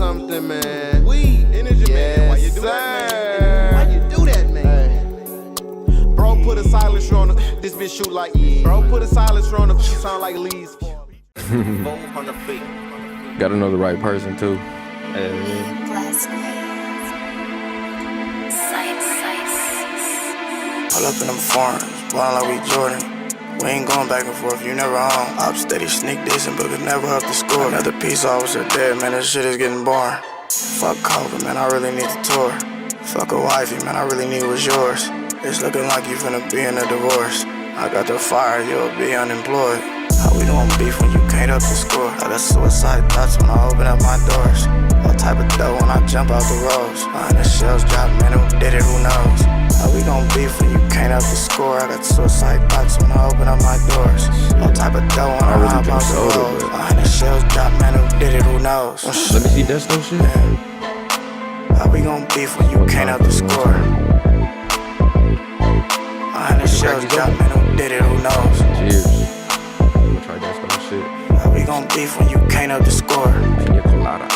something, man. Weed, energy, man. Why you do that, man? Why you do that, man? Bro, put a silencer on the. This bitch shoot like Bro, put a silencer on the. Sound like Lee's. Gotta know the right person too. Pull up in them foreigns, ballin' like we Jordan. We ain't going back and forth, you never home. Op steady sneak dissing, but could never up the score. Another peace officer dead, man, this shit is getting boring. Fuck COVID, man, I really need a tour. Fuck a wifey, man, I really need what's yours. It's looking like you finna be in a divorce. I got the fire, you'll be unemployed. How we doing beef when you can't up the score? I got suicide thoughts when I open up my doors. All type of dough when I jump out the roads. Behind the shells drop, man, who did it, who knows? How we gon' beef when you can't up the score? I got suicide thoughts when I open up my doors. All type of dough when I hop out the roads. Behind the shells drop, man, who did it, who knows? Let me see Desto shit. How we gon' beef when you can't up the score? Behind the shells drop, man, who did it, who knows? Cheers. I'm gonna try Desto shit. How we gon' beef when you can't up the score? Pina colada.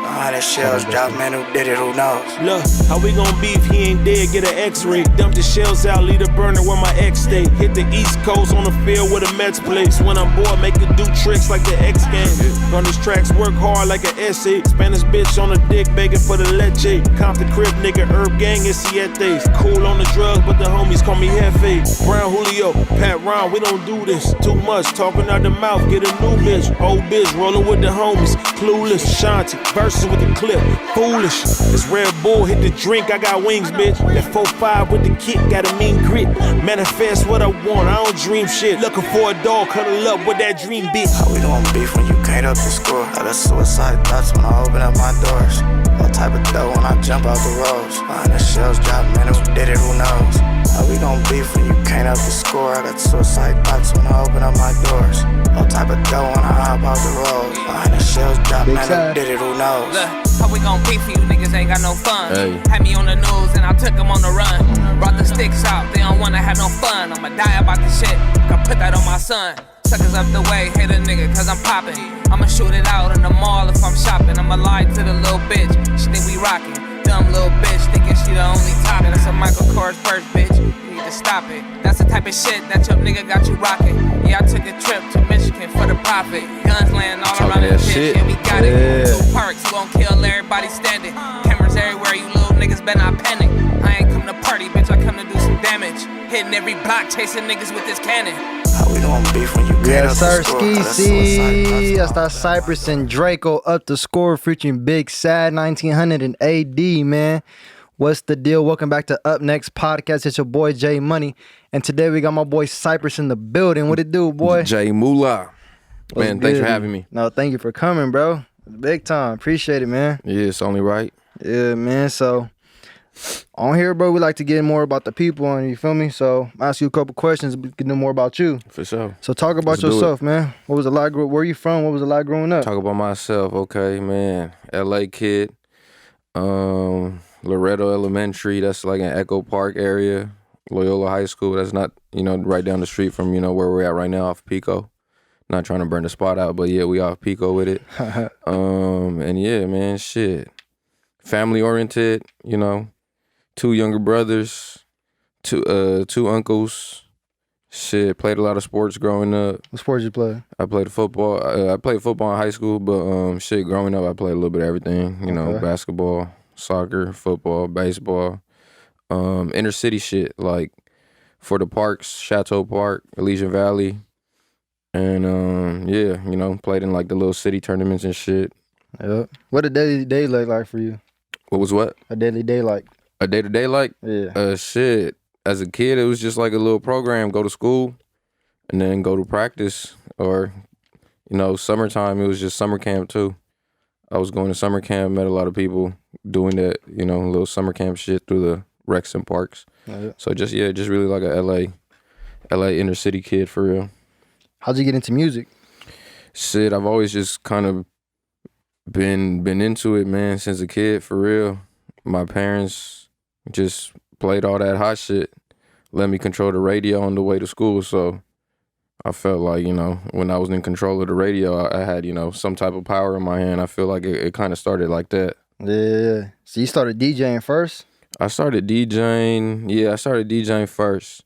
Behind the shells drop, man, who did it, who knows? Look, how we gon' beef? He ain't dead, get an x-ray. Dump the shells out, leave the burner where my ex stay. Hit the East Coast on the field where the Mets place. When I'm bored, make it do tricks like the X Games. Run these tracks, work hard like an essay. Spanish bitch on the dick, begging for the leche. Compton crib, nigga, herb gang and sietes. Cool on the drugs, but the homies call me Hefe. Brown Julio, Pat Ron, we don't do this. Too much, talking out the mouth, get a new bitch. Old bitch, rolling with the homies. Clueless, Shanti, verses with the clip. Foolish, it's Red Bull, hit the drink, I got wings, bitch. That 4-5 with the kick, got a mean grit. Manifest what I want, I don't dream shit. Looking for a dog, cuddle up with that dream bitch. How we doing beef when you can't up the score? I got suicide thoughts when I open up my doors. All type of dough when I jump out the roads. Behind the shells drop, man, who did it, who knows? How we gon' beef when you can't up the score? I got suicide thoughts when I open up my doors. All type of dough when I hop out the roads. Behind the shells drop, man, who did it, who knows? Look, how we gon' beef for you niggas ain't got no fun. Hey. Had me on the news and I took them on the run. Brought the sticks out, they don't wanna have no fun. I'ma die about this shit, can put that on my son. Suckers up the way, hit a nigga cause I'm poppin'. I'ma shoot it out in the mall if I'm shopping. I'ma lie to the little bitch, she think we rockin'. Dumb little bitch, thinking she the only toppin'. That's a Michael Kors purse, bitch, you need to stop it. That's the type of shit that your nigga got you rockin'. Yeah, I took a trip to Michigan for the profit. Guns laying all around the bitch, yeah, we got it. 2 parks, we gon' kill everybody standing. Cameras everywhere, you little niggas better not panic. I ain't come to party, bitch, I come to do some damage. Hitting every block, chasing niggas with this cannon. How we doing beef when you can't up the score? Ski. That's that Cypress and Drakeo up the score featuring Big Sad 1900 and AD, man. What's the deal? Welcome back to Up Next Podcast. It's your boy J Money. And today we got my boy Cypress in the building. What it do, boy? J Moolah. Man, thanks for having me. No, thank you for coming, bro. Big time. Appreciate it, man. Yeah, it's only right. Yeah, man. So on here, bro, we like to get more about the people, and you feel me? So I'll ask you a couple questions. We can know more about you. For sure. So talk about yourself, man. What was it like? Where you from? What was it like growing up? Talk about myself, okay, man. LA kid. Loretto Elementary, that's like an Echo Park area. Loyola High School, that's not, right down the street from, where we're at right now off Pico. Not trying to burn the spot out, but yeah, we off Pico with it. And yeah, man, shit. Family oriented, 2 younger brothers, two uncles. Shit, played a lot of sports growing up. What sports you play? I played football. I played football in high school, but shit, growing up, I played a little bit of everything. Okay. Basketball, soccer, football, baseball, inner city shit, like for the parks, Chateau Park, Elysian Valley. And yeah, played in like the little city tournaments and shit. Yep. What a daily day like for you? What was what? A daily day like. A day-to-day like? Yeah. Shit. As a kid, it was just like a little program. Go to school and then go to practice. Or, summertime, it was just summer camp too. I was going to summer camp, met a lot of people doing that, little summer camp shit through the recs and parks. Yeah. So just really like a LA inner city kid for real. How'd you get into music? Shit, I've always just kind of been into it, man, since a kid, for real. My parents just played all that hot shit, let me control the radio on the way to school, so I felt like, you know, when I was in control of the radio, I had, you know, some type of power in my hand. I feel like it kind of started like that. Yeah. So you started DJing first? I started DJing first.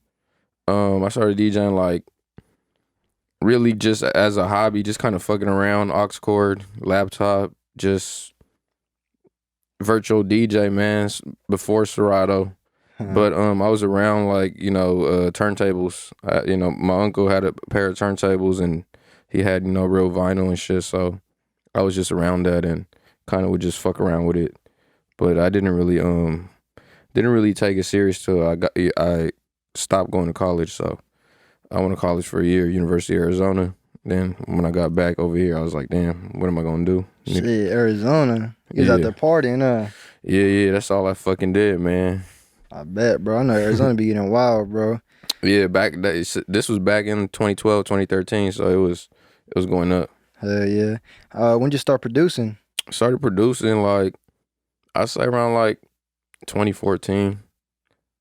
I started DJing like really just as a hobby, just kind of fucking around, aux cord, laptop, just virtual DJ, man, before Serato. But I was around like, you know, turntables. You know, my uncle had a pair of turntables and he had, you know, real vinyl and shit. So I was just around that and kind of would just fuck around with it. But I didn't really take it serious till I stopped going to college. So I went to college for a year, University of Arizona. Then when I got back over here, I was like, damn, what am I gonna do? Shit, Arizona. You was out there partying, huh? Yeah, that's all I fucking did, man. I bet, bro. I know Arizona be getting wild, bro. Yeah, this was back in 2012, 2013, so it was going up. Hell yeah. When did you start producing? Started producing like, I say around like 2014.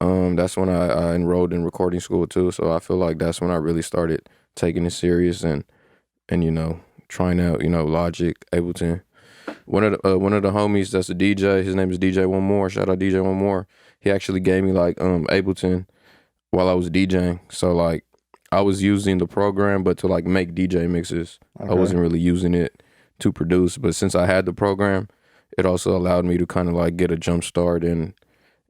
That's when I enrolled in recording school too, so I feel like that's when I really started taking it serious and you know, trying out, you know, Logic, Ableton. One of the homies that's a DJ, his name is DJ One More. Shout out DJ One More. He actually gave me like Ableton while I was DJing. So like I was using the program but to like make DJ mixes. Okay. I wasn't really using it to produce, but since I had the program, it also allowed me to kind of like get a jump start and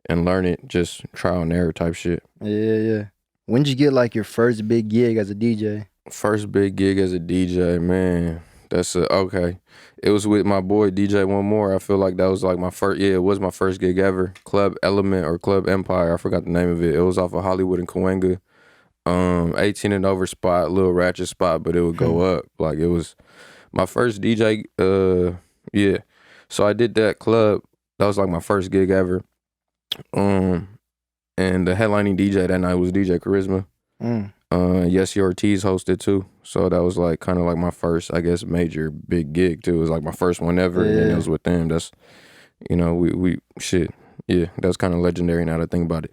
learn it, just trial and error type shit. Yeah. When did you get like your first big gig as a DJ? First big gig as a DJ, man. Okay. It was with my boy DJ One More. I feel like that was like my first, it was my first gig ever. Club Element or Club Empire, I forgot the name of it. It was off of Hollywood and Cahuenga. 18 and over spot, little ratchet spot, but it would go up. Like it was my first DJ, yeah. So I did that club. That was like my first gig ever. And the headlining DJ that night was DJ Charisma. Yes, Ortiz hosted too. So that was like kind of like my first, I guess, major big gig too. It was like my first one ever, and it was with them. That's, you know, we shit. Yeah, that's kind of legendary now that I think about it.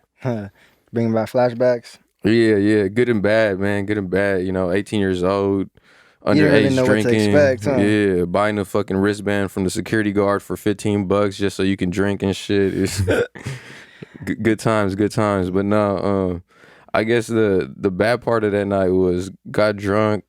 Bringing back flashbacks. Yeah, good and bad, man. Good and bad. You know, 18 years old, underage know drinking. What to expect, huh? Yeah, buying a fucking wristband from the security guard for $15 just so you can drink and shit. It's good times. But no, I guess the bad part of that night was got drunk,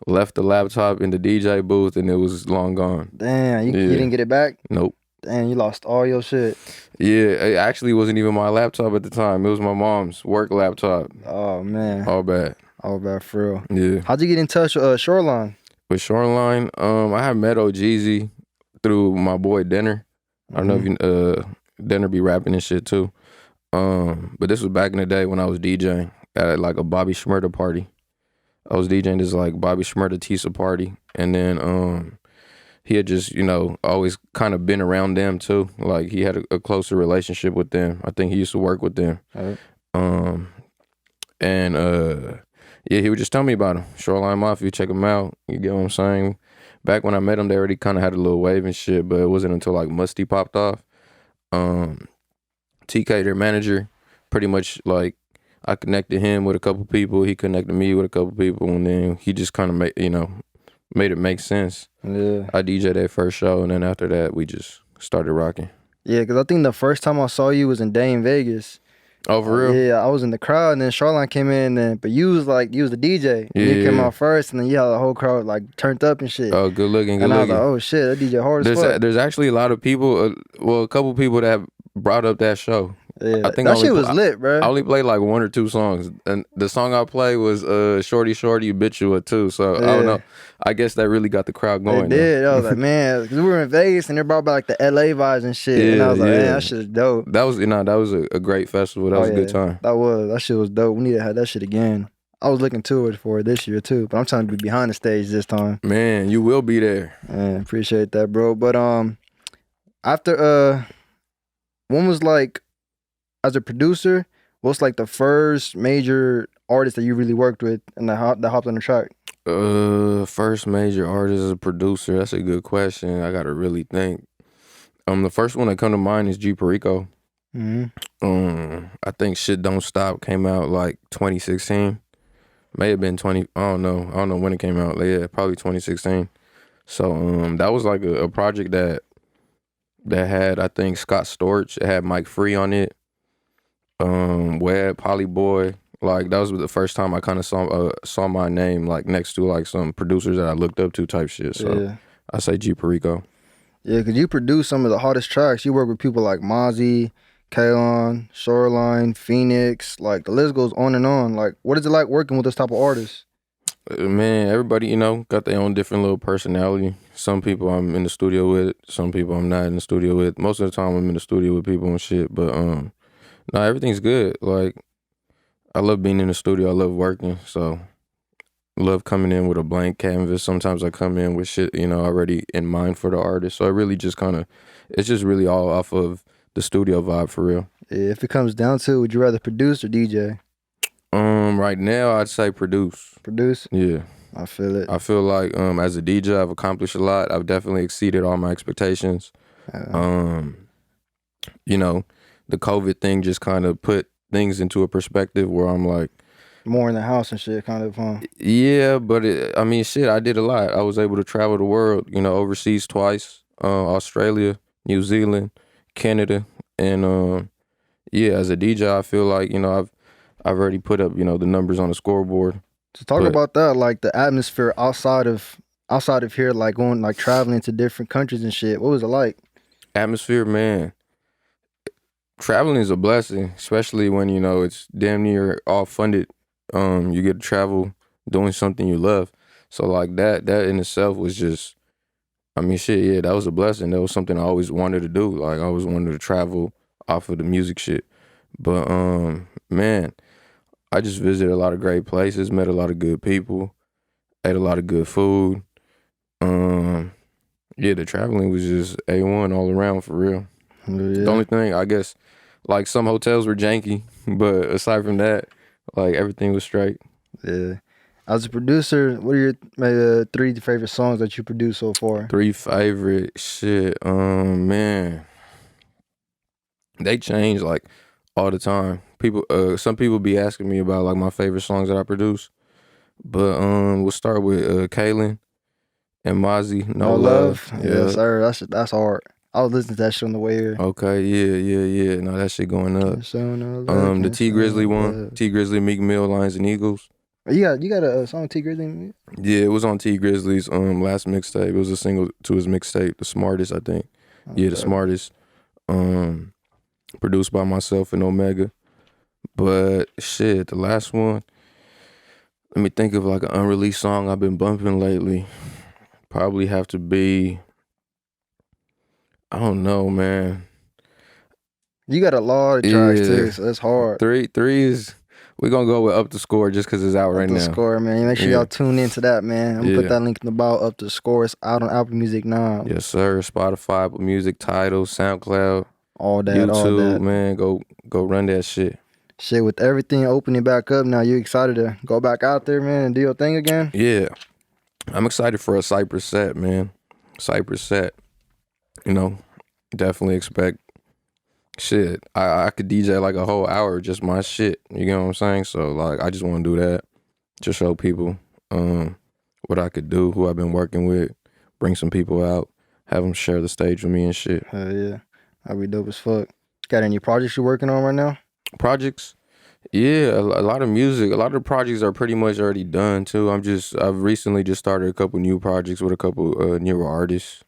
left the laptop in the DJ booth, and it was long gone. Damn, you didn't get it back? Nope. Damn, you lost all your shit. Yeah, it actually wasn't even my laptop at the time. It was my mom's work laptop. Oh, man. All bad for real. Yeah. How'd you get in touch with Shoreline? With Shoreline, I had met OGeezy through my boy Denner. I don't know if you Denner be rapping and shit too. But this was back in the day when I was DJing at like a Bobby Shmurda party. I was DJing this like Bobby Shmurda Tisa party, and then he had just, you know, always kind of been around them too. Like he had a closer relationship with them. I think he used to work with them. Right. Yeah, he would just tell me about him. Shoreline Mafia, check him out. You get what I'm saying? Back when I met him, they already kind of had a little wave and shit, but it wasn't until like Musty popped off. TK, their manager, pretty much like I connected him with a couple people. He connected me with a couple people, and then he just kind of made it make sense. Yeah. I DJ'd that first show, and then after that, we just started rocking. Yeah, because I think the first time I saw you was in Dane, Vegas. Oh, for real? Yeah, I was in the crowd, and then Shoreline came in, but you was the DJ. Yeah. You came out first, and then you had the whole crowd like turned up and shit. Oh, good looking. And I was like, oh shit, that DJ hard as fuck. There's actually a lot of people, a couple people that have brought up that show. Yeah, I think that shit was lit, bro. I only played like one or two songs, and the song I played was Shorty Ubitua too. So I don't know. I guess that really got the crowd going. It did. I was like, man, because we were in Vegas and they brought back like the LA vibes and shit. Yeah, and I was like, man, that shit is dope. That was a great festival. That was a good time. That shit was dope. We need to have that shit again. I was looking to it for this year too, but I'm trying to be behind the stage this time. Man, you will be there. Man, appreciate that, bro. But after one was like, as a producer, what's like the first major artist that you really worked with and that hopped on the track? First major artist as a producer, that's a good question. I gotta really think. The first one that come to mind is G Perico. I think Shit Don't Stop came out like 2016. May have been 20. I don't know when it came out. Yeah, probably 2016. So that was like a project that had, I think, Scott Storch. It had Mike Free on it. Webb, Polyboy. Like that was the first time I kind of saw my name like next to like some producers that I looked up to type shit. So I say G Perico. Yeah, because you produce some of the hottest tracks. You work with people like Mozzie, Kalon, Shoreline, Phoenix. Like the list goes on and on. Like, what is it like working with this type of artists? Man, everybody, got their own different little personality. Some people I'm in the studio with, some people I'm not in the studio with. Most of the time I'm in the studio with people and shit. But no, everything's good. Like, I love being in the studio. I love working. So I love coming in with a blank canvas. Sometimes I come in with shit, already in mind for the artist. So it really just it's just really all off of the studio vibe for real. Yeah, if it comes down to it, would you rather produce or DJ? Right now I'd say produce. Produce? Yeah. I feel it. I feel like as a DJ I've accomplished a lot. I've definitely exceeded all my expectations. The COVID thing just kind of put things into a perspective where I'm like more in the house and shit kind of, huh? Yeah, but I did a lot. I was able to travel the world, overseas twice, Australia, New Zealand, Canada, and as a DJ I feel like, I've already put up, the numbers on the scoreboard. So talk about that, like the atmosphere outside of here, like going, like traveling to different countries and shit. What was it like? Atmosphere, man. Traveling is a blessing, especially when, it's damn near all funded. You get to travel doing something you love. So like that in itself was just, that was a blessing. That was something I always wanted to do. Like I always wanted to travel off of the music shit. But man, I just visited a lot of great places, met a lot of good people, ate a lot of good food. The traveling was just A1 all around for real. Yeah. The only thing, I guess, like some hotels were janky, but aside from that, like everything was straight. Yeah. As a producer, what are your maybe 3 favorite songs that you produced so far? 3 favorite shit. Man, they change like all the time. Some people be asking me about like my favorite songs that I produce, but we'll start with Kalon and Mozzie. No Love. Yeah, sir. That's hard. I was listening to that shit on the way here. Okay, yeah. No, that shit going up. The T Grizzly one, T Grizzly, Meek Mill, Lions and Eagles. You got a song with T Grizzly? Yeah, it was on T Grizzly's last mixtape. It was a single to his mixtape, The Smartest, I think. Okay. Yeah, The Smartest. Produced by myself and Omega. But shit, the last one, let me think of like an unreleased song I've been bumping lately. Probably have to be, I don't know, man. You got a lot of tracks too, so that's hard. Three is, we're gonna go with Up the Score just because it's out right now. Up the Score, man. Make sure y'all tune into that, man. I'm gonna put that link in the bio. Up the Score. It's out on Apple Music now. Yes, sir. Spotify, Apple Music, Tidal, SoundCloud, all that, YouTube, all that. Man. Go run that shit. Shit, with everything opening back up now, you excited to go back out there, man, and do your thing again? Yeah. I'm excited for a Cypress set, man. Cypress set. Definitely expect shit. I could DJ like a whole hour, just my shit. You get what I'm saying? So like I just want to do that. Just show people what I could do, who I've been working with, bring some people out, have them share the stage with me and shit. Hell yeah. That'd be dope as fuck. Got any projects you're working on right now? Projects? Yeah, a lot of music. A lot of the projects are pretty much already done too. I've recently just started a couple new projects with a couple newer artists.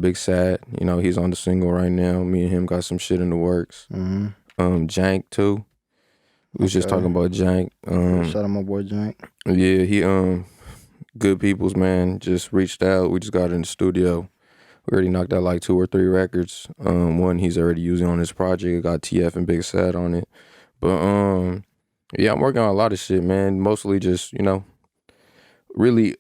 Big Sad, he's on the single right now. Me and him got some shit in the works. Mm-hmm. Jank too. We was just talking about Jank. Shout out my boy Jank. Yeah, he good peoples, man. Just reached out. We just got in the studio. We already knocked out like 2 or 3 records. One he's already using on his project. It got TF and Big Sad on it. But I'm working on a lot of shit, man. Mostly just, really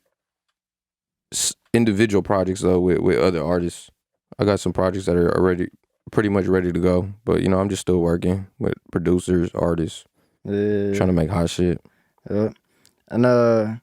individual projects though with other artists. I got some projects that are already pretty much ready to go. But I'm just still working with producers, artists. Yeah. Trying to make hot shit. Yeah. And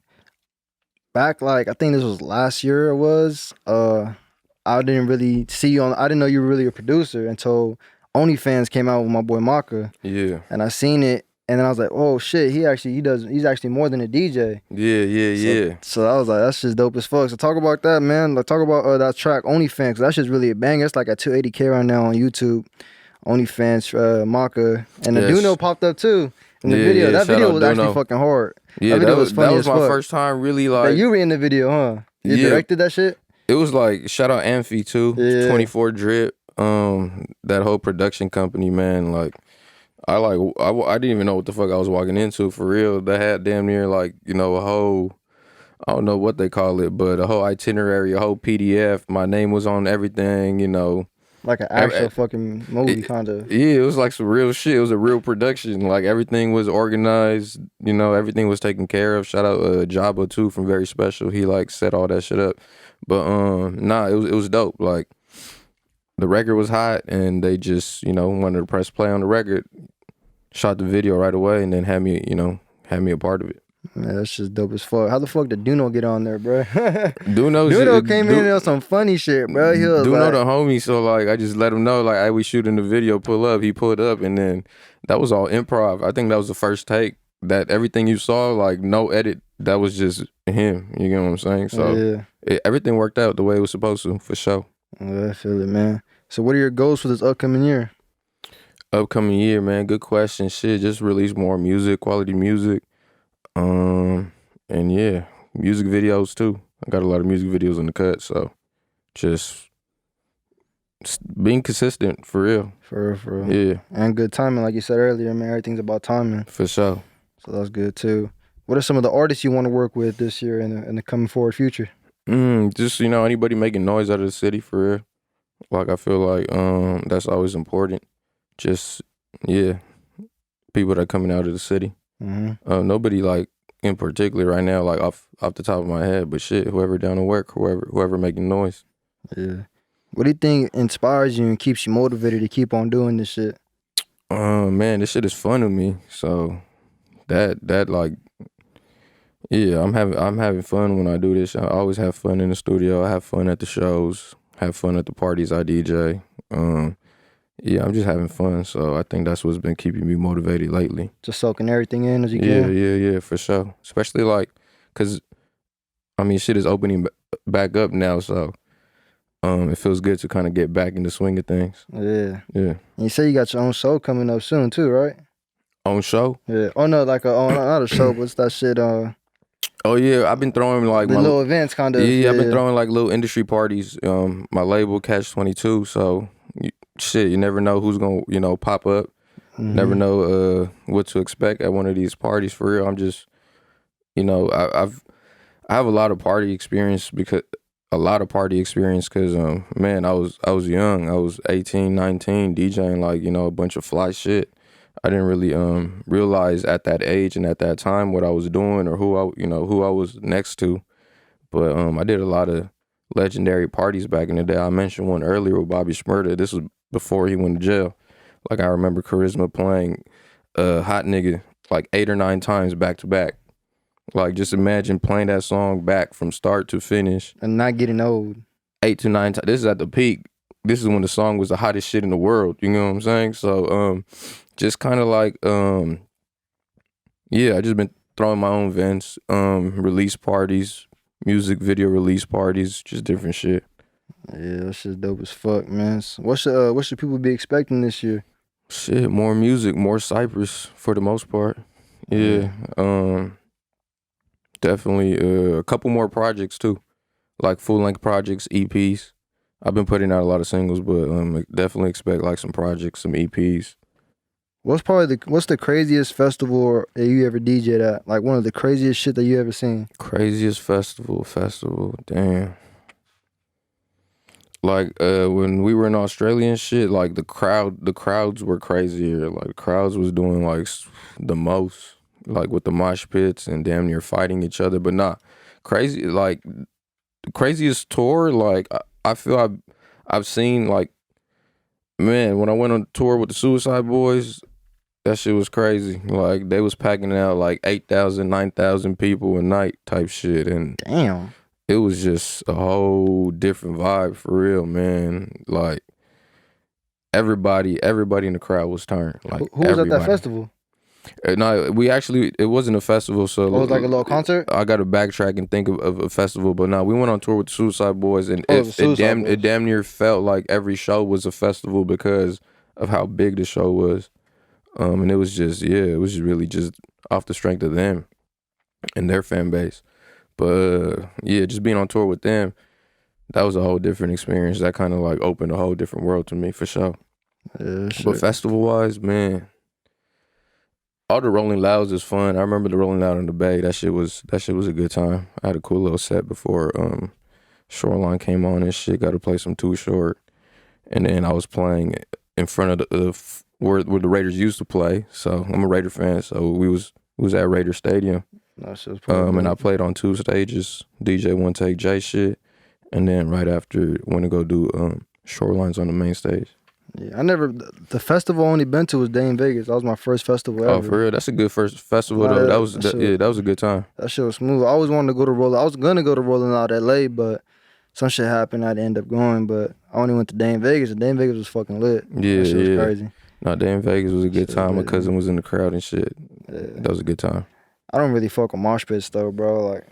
back like I think this was last year it was. I didn't really see you I didn't know you were really a producer until OnlyFans came out with my boy Maka. Yeah. And I seen it And then I was like, oh shit, he's actually more than a DJ. Yeah. So I was like, that's just dope as fuck. So talk about that, man. Like talk about that track OnlyFans. That shit's really a banger. It's like at 280K right now on YouTube. OnlyFans, Maka, and the Duno popped up too in the video. Yeah, that video was Duno. actually fucking hard. Yeah, that video was funny that was as my fuck. first time really like. You were in the video, huh? You directed that shit? It was like shout out Amphi too. Yeah. 24 Drip. That whole production company, man. Like I didn't even know what the fuck I was walking into for real. They had damn near like, you know, a whole, I don't know what they call it, but a whole itinerary, a whole PDF. My name was on everything, you know. Like an actual fucking movie kind of. Yeah, it was like some real shit. It was a real production. Like everything was organized, you know, everything was taken care of. Shout out Jabba too from Very Special. He like set all that shit up. But it was dope. Like the record was hot and they just, you know, wanted to press play on the record, shot the video right away and then had me a part of it. Man, that's just dope as fuck. How the fuck did Duno get on there, bro? Duno came in on some funny shit, bro. He was Duno like, the homie, so like I just let him know like, hey, we shooting the video, pull up. He pulled up and then that was all improv. I think that was the first take. That everything you saw, like no edit, that was just him. You get what I'm saying? So everything worked out the way it was supposed to, for sure. I feel it, man. So what are your goals for this upcoming year? Upcoming year, man, good question. Shit, just release more music, quality music. And yeah, music videos too. I got a lot of music videos in the cut, so just being consistent for real. For real. Yeah. And good timing, like you said earlier, man. Everything's about timing. For sure. So that's good too. What are some of the artists you want to work with this year in the coming forward future? Just, you know, anybody making noise out of the city for real. Like I feel like that's always important. Just people that are coming out of the city. Mm-hmm. Nobody like in particular right now, like off the top of my head, but shit, whoever down to work, whoever making noise. Yeah. What do you think inspires you and keeps you motivated to keep on doing this shit? Man, this shit is fun to me. So that like, yeah, I'm having fun when I do this. I always have fun in the studio. I have fun at the shows. Have fun at the parties I DJ. Yeah, I'm just having fun. So I think that's what's been keeping me motivated lately. Just soaking everything in as you can? Yeah, for sure. Especially like, cause I mean, shit is opening back up now. So it feels good to kind of get back in the swing of things. Yeah. Yeah. And you say you got your own show coming up soon too, right? Own show? Yeah. Oh no, like not a show, but it's that shit. Oh yeah, I've been throwing like the little events kind of. Yeah, I've been throwing like little industry parties. My label Catch-22. So shit, you never know who's gonna, you know, pop up. Mm-hmm. Never know what to expect at one of these parties. For real, I'm just, you know, I have a lot of party experience because man, I was young. I was 18, 19, DJing like, you know, a bunch of fly shit. I didn't really realize at that age and at that time what I was doing or who I was next to. But I did a lot of legendary parties back in the day. I mentioned one earlier with Bobby Shmurda. This was before he went to jail. Like I remember Charisma playing Hot Nigga like 8 or 9 times back to back. Like just imagine playing that song back from start to finish. And not getting old. 8 to 9 times. This is at the peak. This is when the song was the hottest shit in the world. You know what I'm saying? So just kind of like, yeah, I just been throwing my own events, release parties, music video release parties, just different shit. Yeah, that shit's dope as fuck, man. So what should people be expecting this year? Shit, more music, more Cypress for the most part. Yeah, definitely a couple more projects too, like full-length projects, EPs. I've been putting out a lot of singles, but definitely expect like some projects, some EPs. What's the craziest festival that you ever DJ'd at? Like one of the craziest shit that you ever seen? Craziest festival, damn. Like when we were in Australia and shit, like the crowds were crazier. Like the crowds was doing like the most, like with the mosh pits and damn near fighting each other. But not crazy. Like the craziest tour, like I feel I've seen, like, man, when I went on tour with the Suicide Boys, that shit was crazy. Like they was packing out like 8,000, 9,000 people a night type shit, and damn. It was just a whole different vibe for real, man. Like everybody in the crowd was turned. Like who was at that festival? No, it wasn't a festival, so it was like a little concert. I got to backtrack and think of a festival, but no, we went on tour with Suicide Boys, and it damn near felt like every show was a festival because of how big the show was, and it was just really just off the strength of them and their fan base, but just being on tour with them, that was a whole different experience. That kind of like opened a whole different world to me for sure. Yeah, but festival wise, man. All the Rolling Louds is fun. I remember the Rolling Loud in the Bay. That shit was a good time. I had a cool little set before Shoreline came on and shit. Got to play some Too Short, and then I was playing in front of where the Raiders used to play. So I'm a Raider fan. So we was at Raider Stadium. That shit was and I played on 2 stages, DJ One Take J shit, and then right after went to go do Shorelines on the main stage. Yeah, the festival I only been to was Dane Vegas. That was my first festival ever. Oh, for real? That's a good first festival, though. That was a good time. That shit was smooth. I always wanted to go to Rolling. I was going to go to Rolling Loud LA, but some shit happened. I didn't end up going, but I only went to Dane Vegas, and Dane Vegas was fucking lit. Yeah, that shit was crazy. No, Dane Vegas was a good time. My cousin was in the crowd and shit. Yeah. That was a good time. I don't really fuck with mosh pits, though, bro. Like,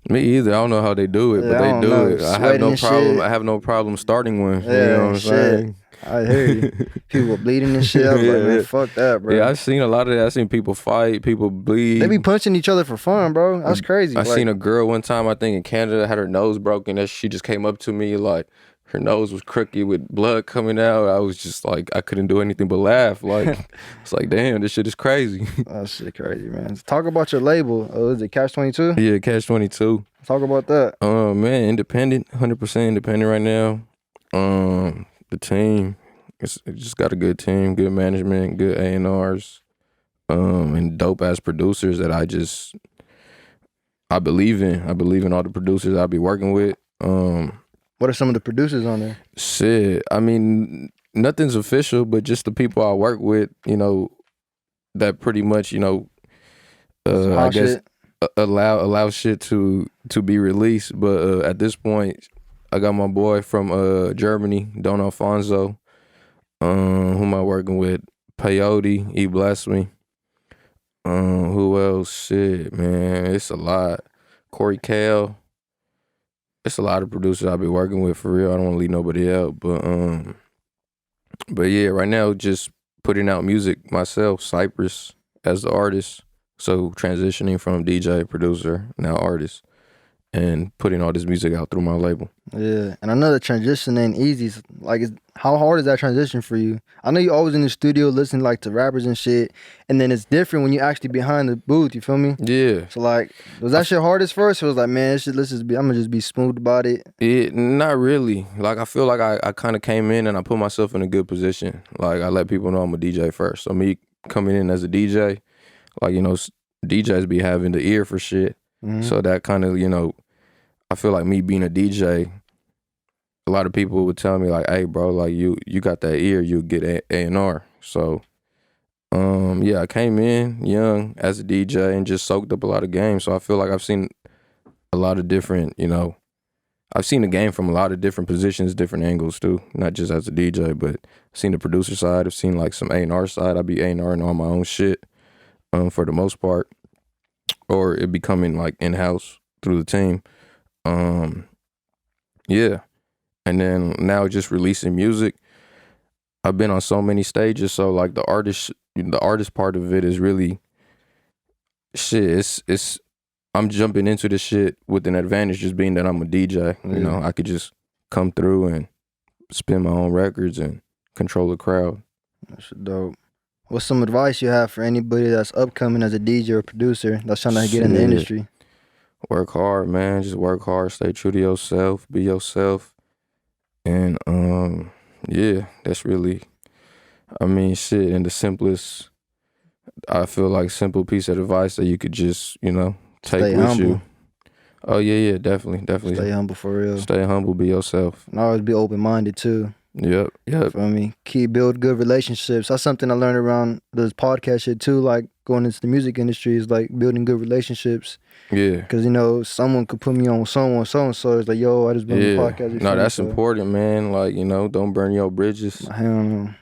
me either. I don't know how they do it, but they do it. I have no problem. Shit. I have no problem starting one. Yeah, you know what I'm saying? I hear you. People were bleeding and shit. I was like, man, fuck that, bro. Yeah, I've seen a lot of that. I've seen people fight, people bleed. They be punching each other for fun, bro. That's crazy. I seen a girl one time, I think in Canada, had her nose broken. And she just came up to me like her nose was crooked with blood coming out. I was just like, I couldn't do anything but laugh. Like, it's like, damn, this shit is crazy. That shit crazy, man. Talk about your label. Is it Catch-22? Yeah, Catch-22. Talk about that. Man, independent, 100% independent right now. The team. It's just got a good team, good management, good A&Rs, and dope ass producers that I believe in. I believe in all the producers I'll be working with. What are some of the producers on there? Shit, I mean, nothing's official, but just the people I work with, you know, that pretty much, you know, I guess allow shit to be released. But at this point, I got my boy from Germany, Don Alfonso. Who am I working with? Peyote, he blessed me. Who else? Shit, man, it's a lot. Corey Kale. It's a lot of producers I'll be working with for real. I don't want to leave nobody out, but yeah, right now just putting out music myself. Cypress as the artist, so transitioning from DJ, producer, now artist, and putting all this music out through my label. Yeah, and I know the transition ain't easy. Like, how hard is that transition for you? I know you always in the studio listening like to rappers and shit, and then it's different when you actually behind the booth. You feel me? Yeah. So like, was that shit hardest first? Or was like, man, I'm gonna just be smooth about it. Not really. Like, I feel like I kind of came in and I put myself in a good position. Like, I let people know I'm a DJ first. So me coming in as a DJ, like, you know, DJs be having the ear for shit. Mm-hmm. So that kind of, you know, I feel like me being a DJ, a lot of people would tell me like, hey bro, like you got that ear, you get A&R. So yeah, I came in young as a DJ and just soaked up a lot of games. So I feel like I've seen a lot of different, you know, I've seen the game from a lot of different positions, different angles too. Not just as a DJ, but I've seen the producer side, I've seen like some A&R side. I be A&Ring on my own shit for the most part. Or it be coming like in-house through the team. Yeah. And then now just releasing music. I've been on so many stages, so like the artist part of it is really shit. It's I'm jumping into this shit with an advantage just being that I'm a DJ. You know, I could just come through and spin my own records and control the crowd. That's dope. What's some advice you have for anybody that's upcoming as a DJ or producer that's trying to get in the industry? Work hard, man. Just work hard. Stay true to yourself. Be yourself. And yeah, that's really, I mean, shit. And the simplest, I feel like simple piece of advice that you could just, you know, take Stay with humble. you. Oh yeah, definitely. Stay humble for real. Stay humble. Be yourself. And always be open minded too. Yep. Feel me? Build good relationships. That's something I learned around this podcast shit too. Like going into the music industry is like building good relationships. Yeah. Because, you know, someone could put me on someone, so-and-so. It's like, yo, I just been on the podcast. No, that's important, man. Like, you know, don't burn your bridges. Hell no.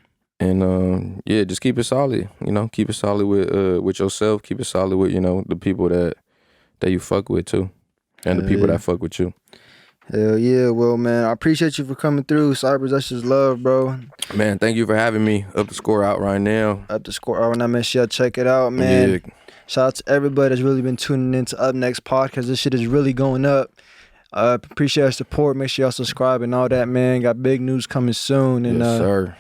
And yeah, just keep it solid. You know, keep it solid with yourself. Keep it solid with the people that you fuck with too, and the people that fuck with you. Hell yeah. Well, man, I appreciate you for coming through. Cypress, that's just love, bro. Man, thank you for having me. Up the Score out right now. Up the Score out. Now, make sure y'all check it out, man. Yeah. Shout out to everybody that's really been tuning into Up Next podcast. This shit is really going up. Appreciate your support. Make sure y'all subscribe and all that, man. Got big news coming soon. And, yes, sir.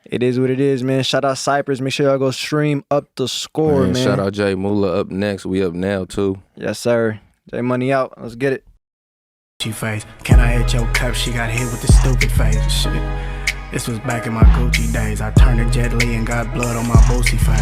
It is what it is, man. Shout out Cypress. Make sure y'all go stream Up the Score, man. Shout out Jay Moolah up next. We up now, too. Yes, sir. J Money out. Let's get it. She face, can I hit your cup? She got hit with the stupid face. Shit. This was back in my Gucci days. I turned to Jet Li and got blood on my Boosie face.